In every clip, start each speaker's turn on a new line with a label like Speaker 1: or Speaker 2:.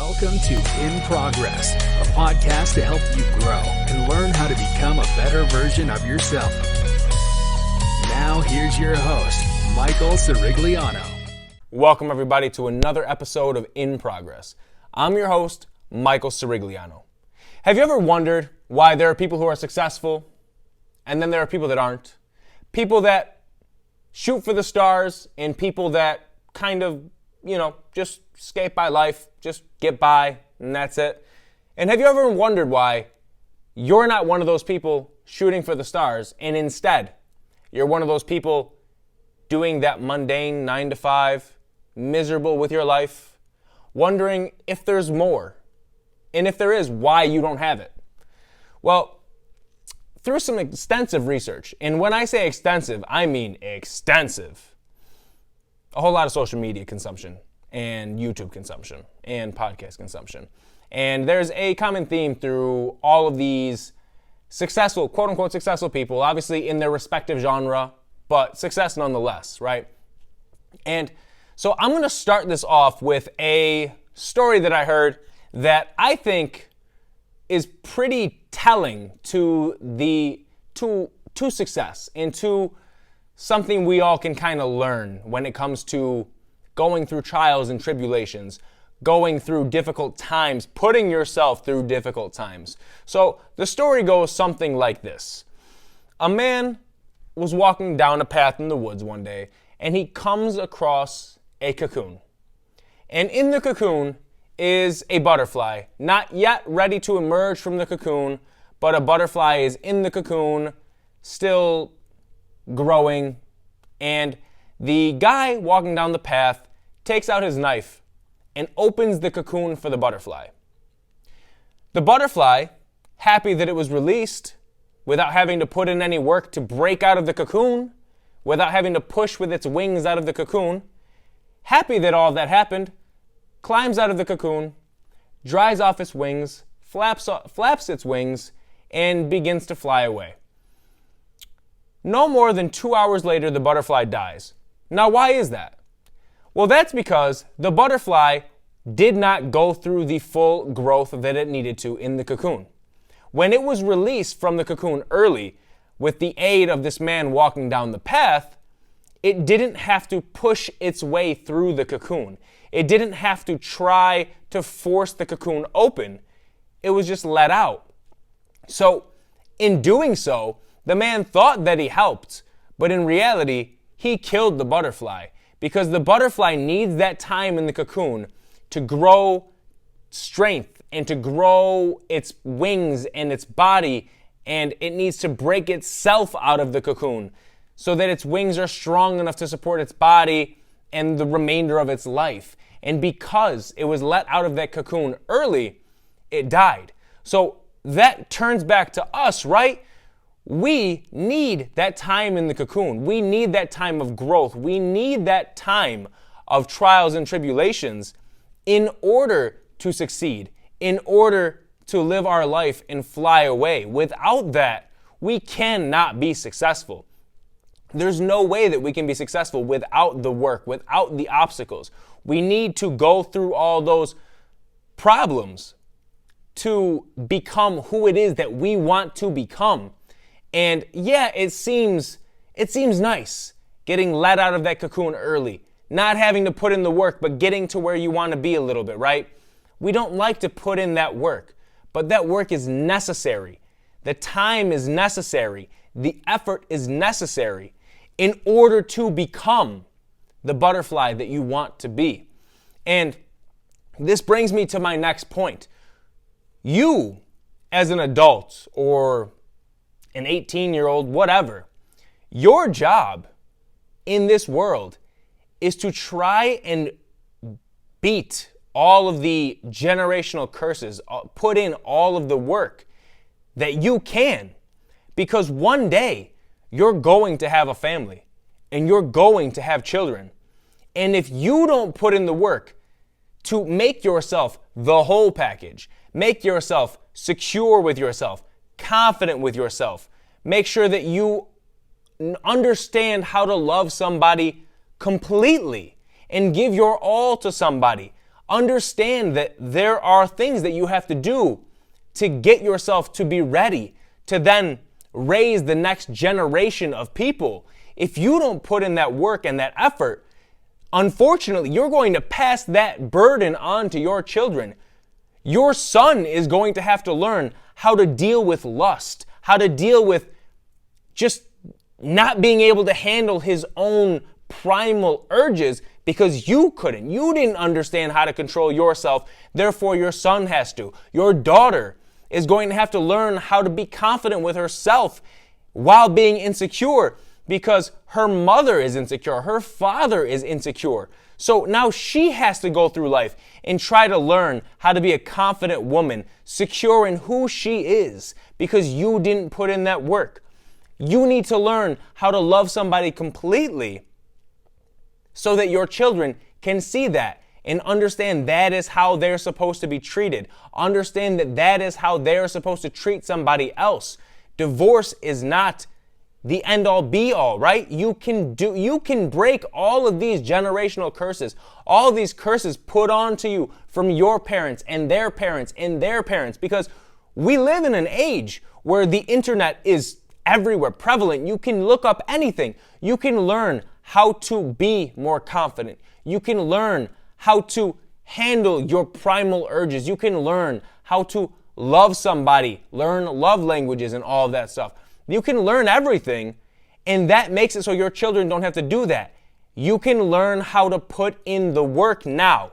Speaker 1: Welcome to In Progress, a podcast to help you grow and learn how to become a better version of yourself. Now here's your host, Michael Sirigliano.
Speaker 2: Welcome everybody to another episode of In Progress. I'm your host, Michael Sirigliano. Have you ever wondered why there are people who are successful and then there are people that aren't? People that shoot for the stars and people that kind of, just skate by life, just get by, and that's it. And have you ever wondered why you're not one of those people shooting for the stars, and instead, you're one of those people doing that mundane 9 to 5, miserable with your life, wondering if there's more, and if there is, why you don't have it? Well, through some extensive research, and when I say extensive, I mean extensive, a whole lot of social media consumption and YouTube consumption and podcast consumption. And there's a common theme through all of these successful, quote unquote successful people, obviously in their respective genre, but success nonetheless, right? And so I'm going to start this off with a story that I heard that I think is pretty telling to success and to something we all can kind of learn when it comes to going through trials and tribulations, going through difficult times, putting yourself through difficult times. So the story goes something like this. A man was walking down a path in the woods one day, and he comes across a cocoon. And in the cocoon is a butterfly, not yet ready to emerge from the cocoon, but a butterfly is in the cocoon, still growing, and the guy walking down the path takes out his knife and opens the cocoon for the butterfly. The butterfly, happy that it was released without having to put in any work to break out of the cocoon, without having to push with its wings out of the cocoon, happy that all of that happened, climbs out of the cocoon, dries off its wings, flaps its wings, and begins to fly away. No more than 2 hours later, the butterfly dies. Now, why is that? Well, that's because the butterfly did not go through the full growth that it needed to in the cocoon. When it was released from the cocoon early, with the aid of this man walking down the path, it didn't have to push its way through the cocoon. It didn't have to try to force the cocoon open. It was just let out. So, in doing so, the man thought that he helped, but in reality, he killed the butterfly because the butterfly needs that time in the cocoon to grow strength and to grow its wings and its body, and it needs to break itself out of the cocoon so that its wings are strong enough to support its body and the remainder of its life. And because it was let out of that cocoon early, it died. So that turns back to us, right? We need that time in the cocoon. We need that time of growth. We need that time of trials and tribulations in order to succeed, in order to live our life and fly away. Without that, we cannot be successful. There's no way that we can be successful without the work, without the obstacles. We need to go through all those problems to become who it is that we want to become. And yeah, it seems nice getting let out of that cocoon early, not having to put in the work, but getting to where you want to be a little bit, right? We don't like to put in that work, but that work is necessary. The time is necessary. The effort is necessary in order to become the butterfly that you want to be. And this brings me to my next point. You, as an adult or an 18-year-old, whatever, your job in this world is to try and beat all of the generational curses, put in all of the work that you can, because one day you're going to have a family and you're going to have children. And if you don't put in the work to make yourself the whole package, make yourself secure with yourself, confident with yourself, make sure that you understand how to love somebody completely and give your all to somebody Understand that there are things that you have to do to get yourself to be ready to then raise the next generation of people. If you don't put in that work and that effort, unfortunately, you're going to pass that burden on to your children. Your son is going to have to learn how to deal with lust, how to deal with just not being able to handle his own primal urges because you couldn't. You didn't understand how to control yourself. Therefore, your son has to. Your daughter is going to have to learn how to be confident with herself while being insecure because her mother is insecure. Her father is insecure. So now she has to go through life and try to learn how to be a confident woman, secure in who she is because you didn't put in that work. You need to learn how to love somebody completely so that your children can see that and understand that is how they're supposed to be treated. Understand that that is how they're supposed to treat somebody else. Divorce is not the end-all be-all, right? You can break all of these generational curses, all of these curses put onto you from your parents and their parents and their parents, because we live in an age where the internet is everywhere, prevalent. You can look up anything. You can learn how to be more confident. You can learn how to handle your primal urges. You can learn how to love somebody, learn love languages and all of that stuff. You can learn everything, and that makes it so your children don't have to do that. You can learn how to put in the work now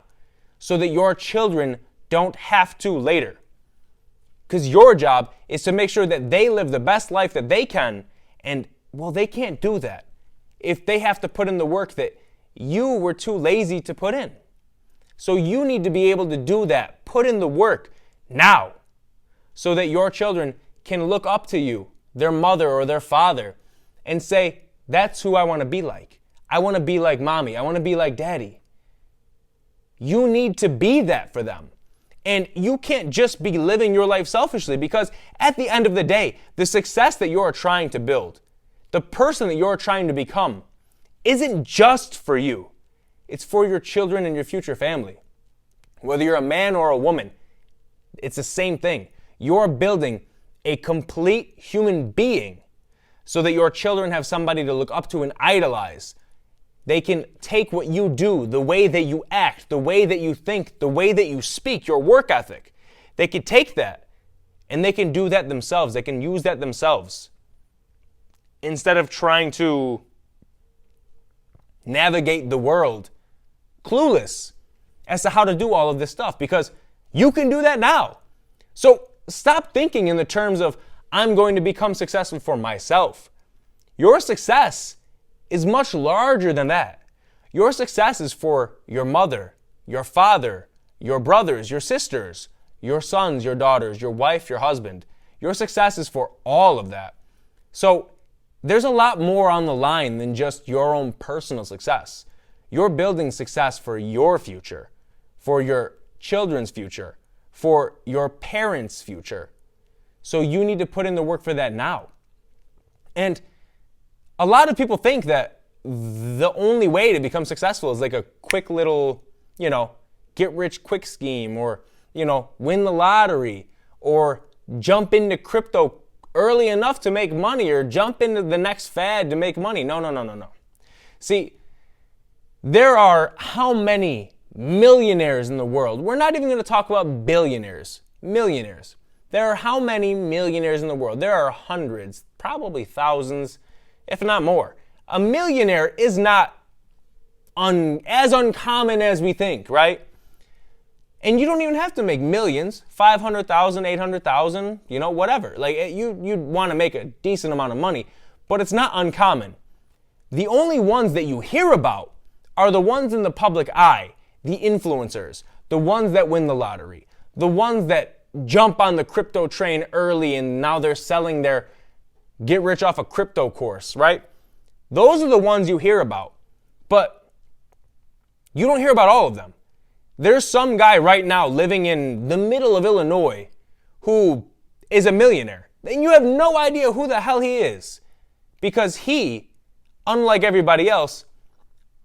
Speaker 2: so that your children don't have to later. Because your job is to make sure that they live the best life that they can, and, well, they can't do that if they have to put in the work that you were too lazy to put in. So you need to be able to do that, put in the work now, so that your children can look up to you, their mother or their father, and say, that's who I want to be like. I want to be like mommy. I want to be like daddy. You need to be that for them. And you can't just be living your life selfishly, because at the end of the day, the success that you're trying to build, the person that you're trying to become, isn't just for you. It's for your children and your future family. Whether you're a man or a woman, it's the same thing. You're building a complete human being so that your children have somebody to look up to and idolize. They can take what you do, the way that you act, the way that you think, the way that you speak, your work ethic. They can take that and they can do that themselves. They can use that themselves instead of trying to navigate the world clueless as to how to do all of this stuff, because you can do that now. So stop thinking in the terms of, I'm going to become successful for myself. Your success is much larger than that. Your success is for your mother, your father, your brothers, your sisters, your sons, your daughters, your wife, your husband. Your success is for all of that. So there's a lot more on the line than just your own personal success. You're building success for your future, for your children's future, for your parents' future. So you need to put in the work for that now. And a lot of people think that the only way to become successful is like a quick little, get rich quick scheme, or, win the lottery, or jump into crypto early enough to make money, or jump into the next fad to make money. No. See, there are how many millionaires in the world? We're not even going to talk about billionaires, millionaires. There are how many millionaires in the world? There are hundreds, probably thousands, if not more. A millionaire is not as uncommon as we think, right? And you don't even have to make millions, 500,000, 800,000, whatever. Like you'd want to make a decent amount of money, but it's not uncommon. The only ones that you hear about are the ones in the public eye, the influencers, the ones that win the lottery, the ones that jump on the crypto train early and now they're selling their get rich off a crypto course, right? Those are the ones you hear about, but you don't hear about all of them. There's some guy right now living in the middle of Illinois who is a millionaire, and you have no idea who the hell he is, because he, unlike everybody else,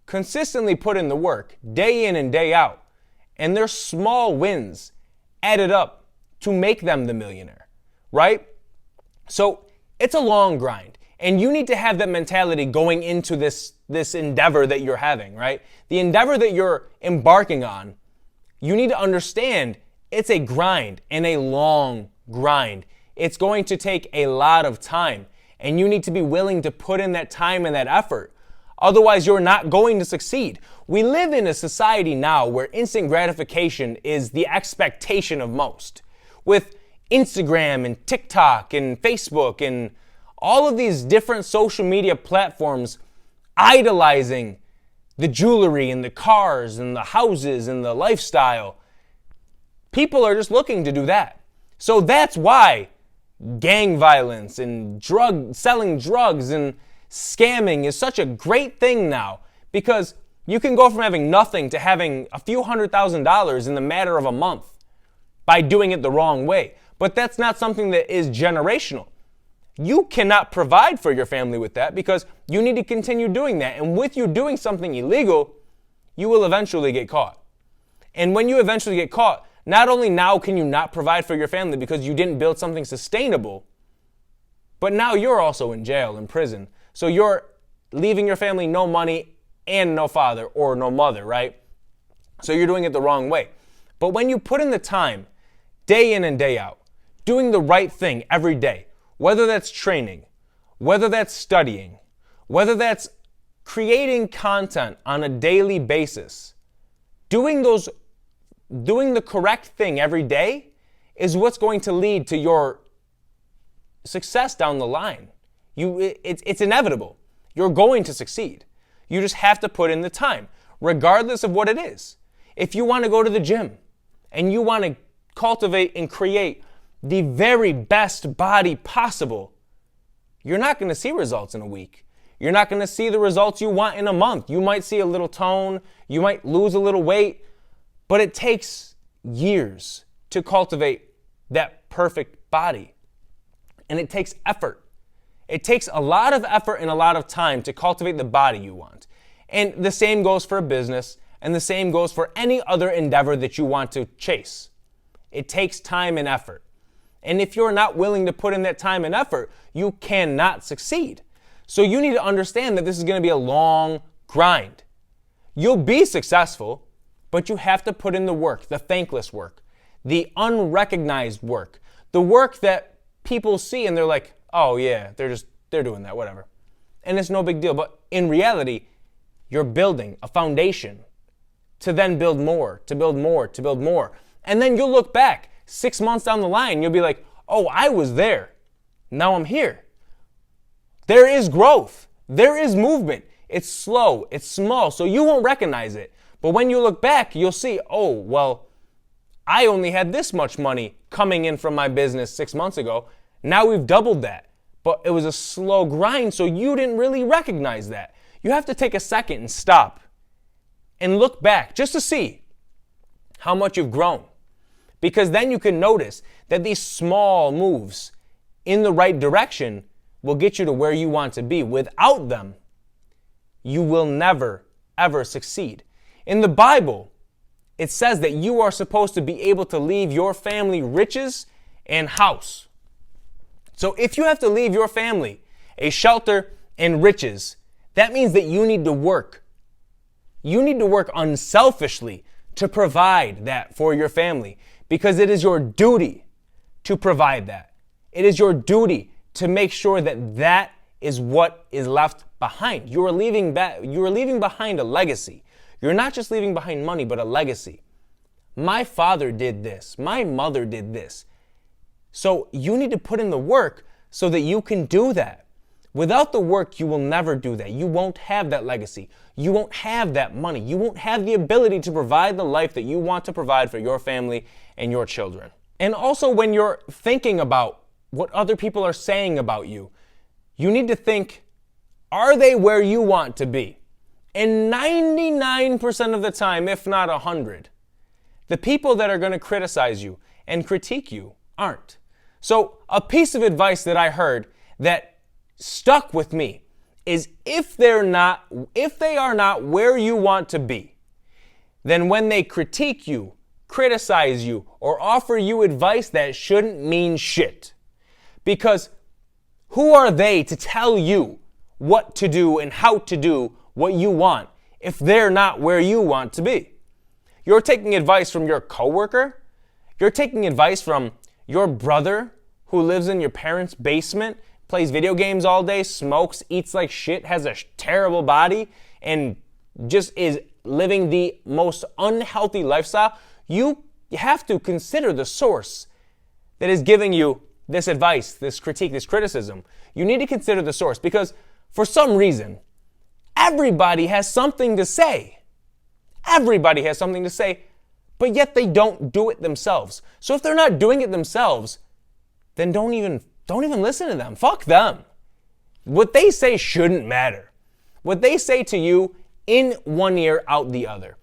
Speaker 2: consistently put in the work day in and day out. and their small wins added up to make them the millionaire, right? So it's a long grind, and you need to have that mentality going into this endeavor that you're having, right? The endeavor that you're embarking on, you need to understand it's a grind and a long grind. It's going to take a lot of time, and you need to be willing to put in that time and that effort. Otherwise, you're not going to succeed. We live in a society now where instant gratification is the expectation of most. With Instagram and TikTok and Facebook and all of these different social media platforms idolizing the jewelry and the cars and the houses and the lifestyle, people are just looking to do that. So that's why gang violence and selling drugs and scamming is such a great thing now, because you can go from having nothing to having a few $100,000s in the matter of a month by doing it the wrong way. But that's not something that is generational. You cannot provide for your family with that because you need to continue doing that. And with you doing something illegal, you will eventually get caught. And when you eventually get caught, not only now can you not provide for your family because you didn't build something sustainable, but now you're also in jail, in prison. So you're leaving your family no money and no father or no mother, right? So you're doing it the wrong way. But when you put in the time, day in and day out, doing the right thing every day, whether that's training, whether that's studying, whether that's creating content on a daily basis, doing the correct thing every day is what's going to lead to your success down the line. It's inevitable. You're going to succeed. You just have to put in the time, regardless of what it is. If you want to go to the gym and you want to cultivate and create the very best body possible, you're not going to see results in a week. You're not going to see the results you want in a month. You might see a little tone, you might lose a little weight, but it takes years to cultivate that perfect body. And it takes effort. It takes a lot of effort and a lot of time to cultivate the body you want. And the same goes for a business, and the same goes for any other endeavor that you want to chase. It takes time and effort. And if you're not willing to put in that time and effort, you cannot succeed. So you need to understand that this is going to be a long grind. You'll be successful, but you have to put in the work, the thankless work, the unrecognized work, the work that people see and they're like, oh yeah, they're doing that, whatever. And it's no big deal. But in reality, you're building a foundation to then build more, to build more, to build more. And then you'll look back 6 months down the line, you'll be like, oh, I was there. Now I'm here. There is growth. There is movement. It's slow. It's small, so you won't recognize it. But when you look back, you'll see, oh, well, I only had this much money coming in from my business 6 months ago. Now we've doubled that. But it was a slow grind, so you didn't really recognize that. You have to take a second and stop and look back just to see how much you've grown. Because then you can notice that these small moves in the right direction will get you to where you want to be. Without them, you will never, ever succeed. In the Bible, it says that you are supposed to be able to leave your family riches and house. So if you have to leave your family a shelter and riches, that means that you need to work. You need to work unselfishly to provide that for your family, because it is your duty to provide that. It is your duty to make sure that that is what is left behind. You are leaving behind a legacy. You're not just leaving behind money, but a legacy. My father did this. My mother did this. So you need to put in the work so that you can do that. Without the work, you will never do that. You won't have that legacy. You won't have that money. You won't have the ability to provide the life that you want to provide for your family and your children. And also, when you're thinking about what other people are saying about you, you need to think, are they where you want to be? And 99% of the time, if not 100, the people that are going to criticize you and critique you aren't. So a piece of advice that I heard that stuck with me is if they are not where you want to be, than when they critique you, criticize you, or offer you advice that shouldn't mean shit. Because who are they to tell you what to do and how to do what you want if they're not where you want to be? You're taking advice from your coworker. You're taking advice from your brother who lives in your parents' basement, plays video games all day, smokes, eats like shit, has a terrible body, and just is living the most unhealthy lifestyle. You have to consider the source that is giving you this advice, this critique, this criticism. You need to consider the source, because for some reason, everybody has something to say. Everybody has something to say, but yet they don't do it themselves. So if they're not doing it themselves, then don't even listen to them. Fuck them. What they say shouldn't matter. What they say to you, in one ear, out the other.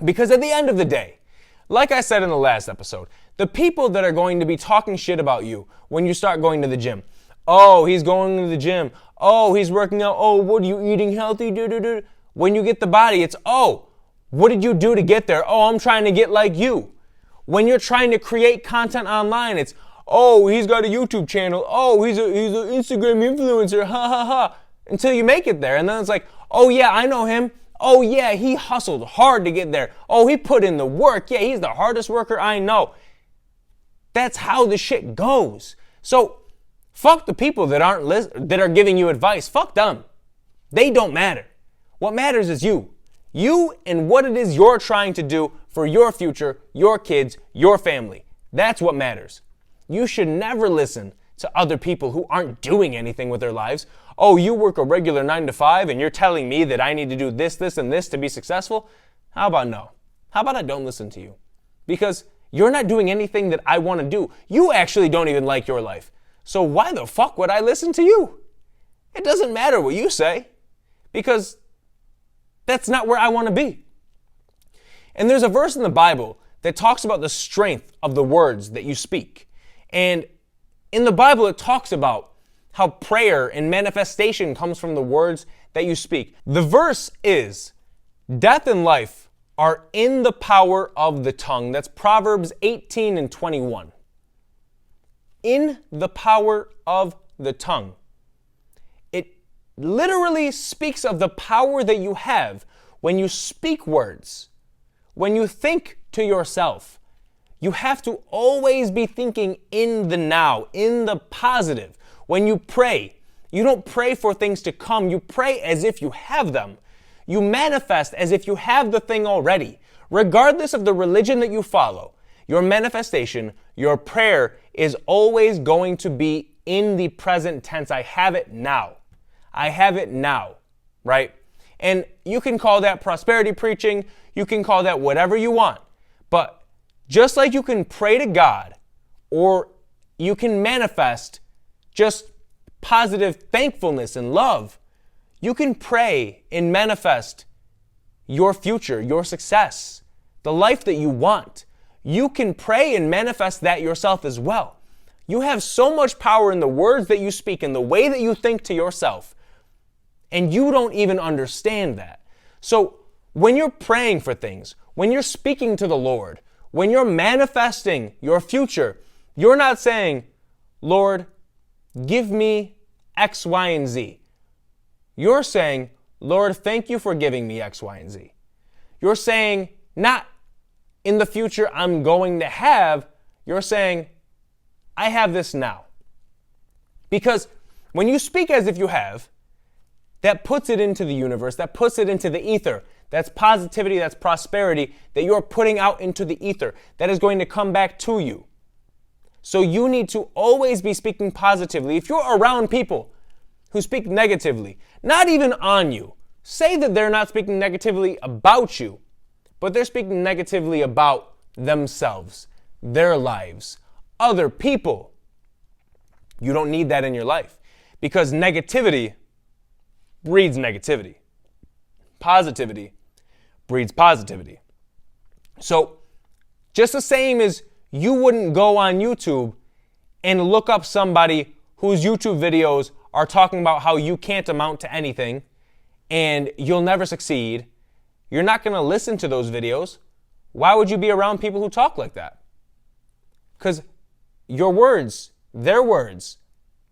Speaker 2: Because at the end of the day, like I said in the last episode, the people that are going to be talking shit about you when you start going to the gym. Oh, he's going to the gym. Oh, he's working out. Oh, what are you eating healthy? When you get the body, it's, oh, what did you do to get there? Oh, I'm trying to get like you. When you're trying to create content online, it's, oh, he's got a YouTube channel. Oh, he's an Instagram influencer. Ha ha ha. Until you make it there. And then it's like, oh yeah, I know him. Oh yeah, he hustled hard to get there. Oh, he put in the work. Yeah, he's the hardest worker I know. That's how the shit goes. So fuck the people that are giving you advice. Fuck them. They don't matter. What matters is you. You and what it is you're trying to do for your future, your kids, your family. That's what matters. You should never listen to other people who aren't doing anything with their lives. Oh, you work a regular 9 to 5 and you're telling me that I need to do this, this, and this to be successful? How about no? How about I don't listen to you? Because you're not doing anything that I want to do. You actually don't even like your life. So why the fuck would I listen to you? It doesn't matter what you say, because that's not where I want to be. And there's a verse in the Bible that talks about the strength of the words that you speak. And in the Bible, it talks about how prayer and manifestation comes from the words that you speak. The verse is, death and life are in the power of the tongue. That's Proverbs 18 and 21. In the power of the tongue. It literally speaks of the power that you have when you speak words, when you think to yourself. You have to always be thinking in the now, in the positive. When you pray, you don't pray for things to come. You pray as if you have them. You manifest as if you have the thing already. Regardless of the religion that you follow, your manifestation, your prayer is always going to be in the present tense. I have it now. I have it now, right? And you can call that prosperity preaching. You can call that whatever you want. But just like you can pray to God, or you can manifest just positive thankfulness and love, you can pray and manifest your future, your success, the life that you want. You can pray and manifest that yourself as well. You have so much power in the words that you speak and the way that you think to yourself, and you don't even understand that. So when you're praying for things, when you're speaking to the Lord, when you're manifesting your future, you're not saying, Lord, give me X, Y, and Z. You're saying, Lord, thank you for giving me X, Y, and Z. You're saying, not in the future I'm going to have, you're saying, I have this now. Because when you speak as if you have, that puts it into the universe, that puts it into the ether. That's positivity, that's prosperity that you're putting out into the ether. That is going to come back to you. So you need to always be speaking positively. If you're around people who speak negatively, not even on you, say that they're not speaking negatively about you, but they're speaking negatively about themselves, their lives, other people. You don't need that in your life, because negativity breeds negativity. Positivity breeds positivity. So just the same as you wouldn't go on YouTube and look up somebody whose YouTube videos are talking about how you can't amount to anything and you'll never succeed you're not going to listen to those videos, why would you be around people who talk like that? Because your words, their words,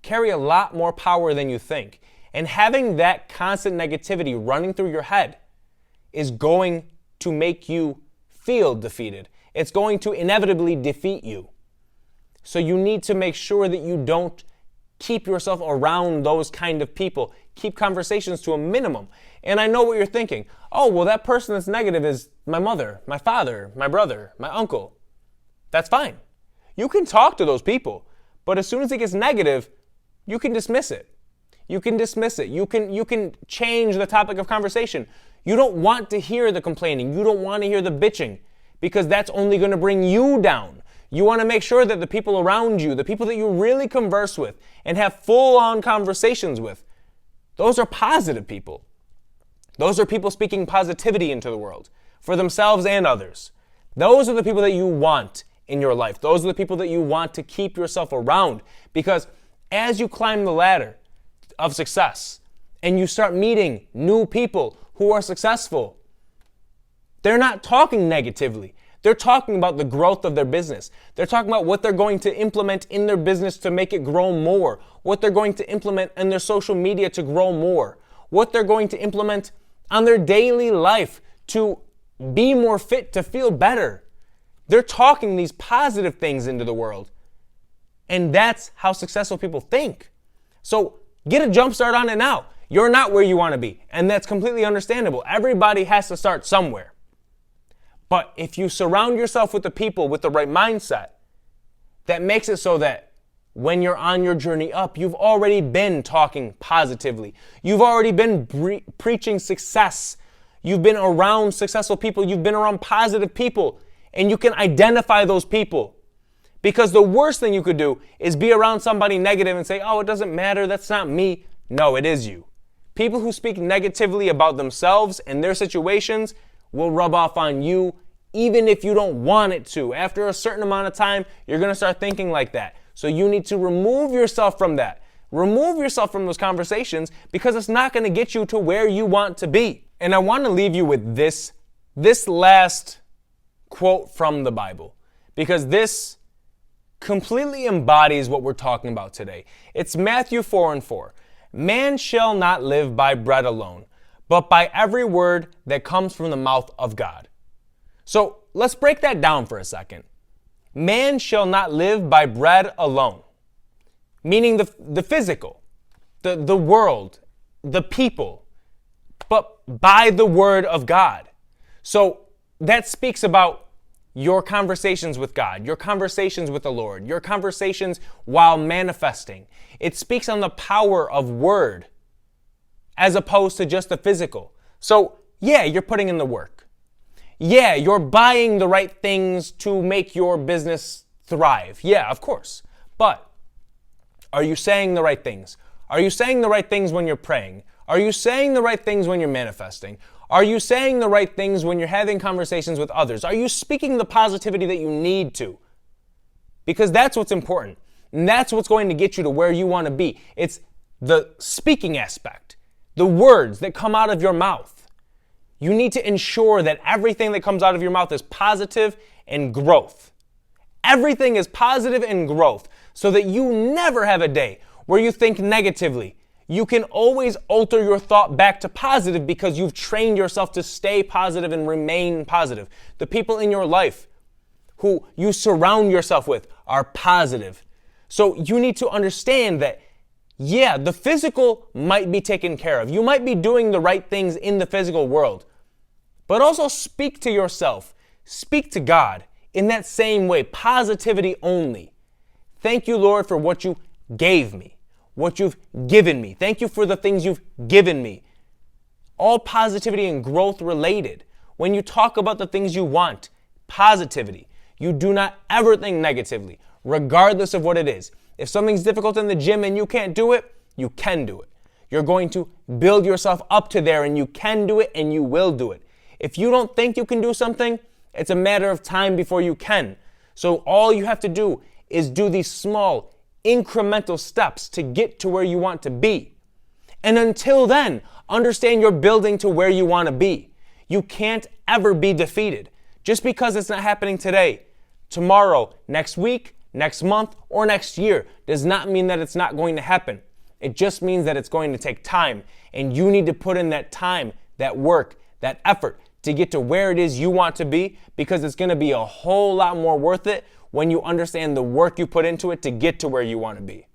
Speaker 2: carry a lot more power than you think. And having that constant negativity running through your head is going to make you feel defeated. It's going to inevitably defeat you. So you need to make sure that you don't keep yourself around those kind of people. Keep conversations to a minimum. And I know what you're thinking. Oh, well, that person that's negative is my mother, my father, my brother, my uncle. That's fine. You can talk to those people. But as soon as it gets negative, you can dismiss it. You can dismiss it. You can change the topic of conversation. You don't want to hear the complaining. You don't want to hear the bitching because that's only going to bring you down. You want to make sure that the people around you, the people that you really converse with and have full-on conversations with, those are positive people. Those are people speaking positivity into the world for themselves and others. Those are the people that you want in your life. Those are the people that you want to keep yourself around because as you climb the ladder of success and you start meeting new people who are successful, they're not talking negatively. They're talking about the growth of their business. They're talking about what they're going to implement in their business to make it grow more, what they're going to implement in their social media to grow more, what they're going to implement on their daily life to be more fit, to feel better. They're talking these positive things into the world. And that's how successful people think. So get a jump start on it now. You're not where you want to be, and that's completely understandable. Everybody has to start somewhere. But if you surround yourself with the people with the right mindset, that makes it so that when you're on your journey up, you've already been talking positively. You've already been preaching success. You've been around successful people. You've been around positive people, and you can identify those people. Because the worst thing you could do is be around somebody negative and say, oh, it doesn't matter, that's not me. No, it is you. People who speak negatively about themselves and their situations will rub off on you even if you don't want it to. After a certain amount of time, you're going to start thinking like that. So you need to remove yourself from that. Remove yourself from those conversations because it's not going to get you to where you want to be. And I want to leave you with this last quote from the Bible because this completely embodies what we're talking about today. It's Matthew 4:4. Man shall not live by bread alone, but by every word that comes from the mouth of God. So let's break that down for a second. Man shall not live by bread alone, meaning the physical, the world, the people, but by the word of God. So that speaks about your conversations with God, your conversations with the Lord, your conversations while manifesting. It speaks on the power of word as opposed to just the physical. So, yeah, you're putting in the work. Yeah, you're buying the right things to make your business thrive. Yeah, of course. But are you saying the right things? Are you saying the right things when you're praying? Are you saying the right things when you're manifesting? Are you saying the right things when you're having conversations with others? Are you speaking the positivity that you need to? Because that's what's important. And that's what's going to get you to where you want to be. It's the speaking aspect, the words that come out of your mouth. You need to ensure that everything that comes out of your mouth is positive and growth. Everything is positive and growth so that you never have a day where you think negatively. You can always alter your thought back to positive because you've trained yourself to stay positive and remain positive. The people in your life who you surround yourself with are positive. So you need to understand that, yeah, the physical might be taken care of. You might be doing the right things in the physical world. But also speak to yourself. Speak to God in that same way. Positivity only. Thank you, Lord, for what you gave me. What you've given me. Thank you for the things you've given me. All positivity and growth related. When you talk about the things you want, positivity. You do not ever think negatively, regardless of what it is. If something's difficult in the gym and you can't do it, you can do it. You're going to build yourself up to there and you can do it and you will do it. If you don't think you can do something, it's a matter of time before you can. So all you have to do is do these small, incremental steps to get to where you want to be. And until then, understand you're building to where you want to be. You can't ever be defeated. Just because it's not happening today, tomorrow, next week, next month, or next year does not mean that it's not going to happen. It just means that it's going to take time, and you need to put in that time, that work, that effort to get to where it is you want to be, because it's going to be a whole lot more worth it when you understand the work you put into it to get to where you want to be.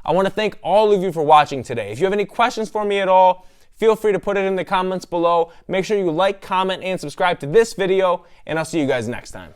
Speaker 2: I want to thank all of you for watching today. If you have any questions for me at all, feel free to put it in the comments below. Make sure you like, comment, and subscribe to this video, and I'll see you guys next time.